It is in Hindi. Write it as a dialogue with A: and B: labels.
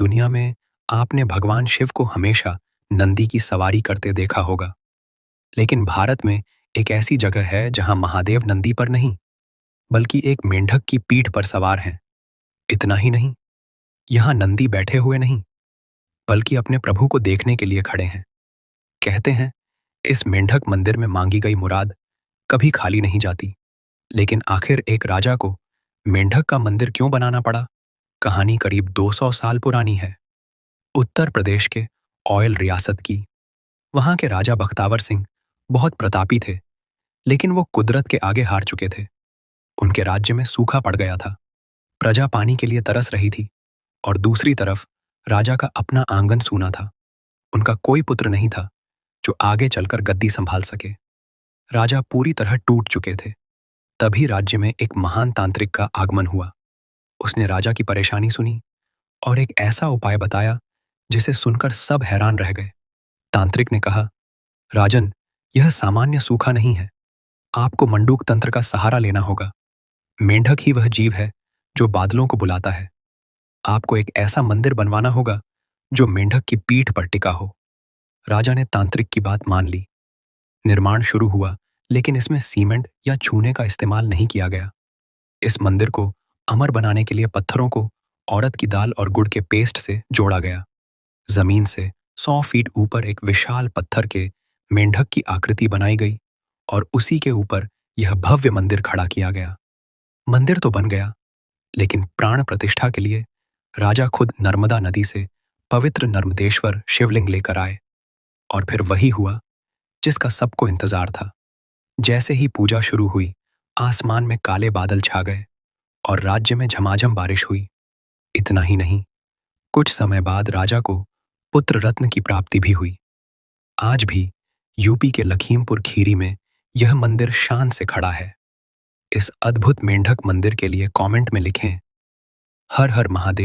A: दुनिया में आपने भगवान शिव को हमेशा नंदी की सवारी करते देखा होगा, लेकिन भारत में एक ऐसी जगह है जहां महादेव नंदी पर नहीं, बल्कि एक मेंढक की पीठ पर सवार हैं। इतना ही नहीं, यहाँ नंदी बैठे हुए नहीं, बल्कि अपने प्रभु को देखने के लिए खड़े हैं। कहते हैं, इस मेंढक मंदिर में मांगी गई मुराद कभी खाली नहीं जाती। लेकिन आखिर एक राजा को मेंढक का मंदिर क्यों बनाना पड़ा? कहानी करीब 200 साल पुरानी है। उत्तर प्रदेश के ऑयल रियासत की। वहां के राजा बख्तावर सिंह बहुत प्रतापी थे, लेकिन वो कुदरत के आगे हार चुके थे। उनके राज्य में सूखा पड़ गया था। प्रजा पानी के लिए तरस रही थी, और दूसरी तरफ राजा का अपना आंगन सूना था। उनका कोई पुत्र नहीं था जो आगे चलकर गद्दी संभाल सके। राजा पूरी तरह टूट चुके थे। तभी राज्य में एक महान तांत्रिक का आगमन हुआ। उसने राजा की परेशानी सुनी और एक ऐसा उपाय बताया जिसे सुनकर सब हैरान रह गए। तांत्रिक ने कहा, राजन, यह सामान्य सूखा नहीं है। आपको मंडूक तंत्र का सहारा लेना होगा। मेंढक ही वह जीव है जो बादलों को बुलाता है। आपको एक ऐसा मंदिर बनवाना होगा जो मेंढक की पीठ पर टिका हो। राजा ने तांत्रिक की बात मान ली। निर्माण शुरू हुआ, लेकिन इसमें सीमेंट या चूने का इस्तेमाल नहीं किया गया। इस मंदिर को अमर बनाने के लिए पत्थरों को औरत की दाल और गुड़ के पेस्ट से जोड़ा गया। जमीन से 100 फीट ऊपर एक विशाल पत्थर के मेंढक की आकृति बनाई गई और उसी के ऊपर यह भव्य मंदिर खड़ा किया गया। मंदिर तो बन गया, लेकिन प्राण प्रतिष्ठा के लिए राजा खुद नर्मदा नदी से पवित्र नर्मदेश्वर शिवलिंग लेकर आए। और फिर वही हुआ जिसका सबको इंतजार था। जैसे ही पूजा शुरू हुई, आसमान में काले बादल छा गए और राज्य में झमाझम बारिश हुई। इतना ही नहीं, कुछ समय बाद राजा को पुत्र रत्न की प्राप्ति भी हुई। आज भी यूपी के लखीमपुर खीरी में यह मंदिर शान से खड़ा है। इस अद्भुत मेंढक मंदिर के लिए कमेंट में लिखें, हर हर महादेव।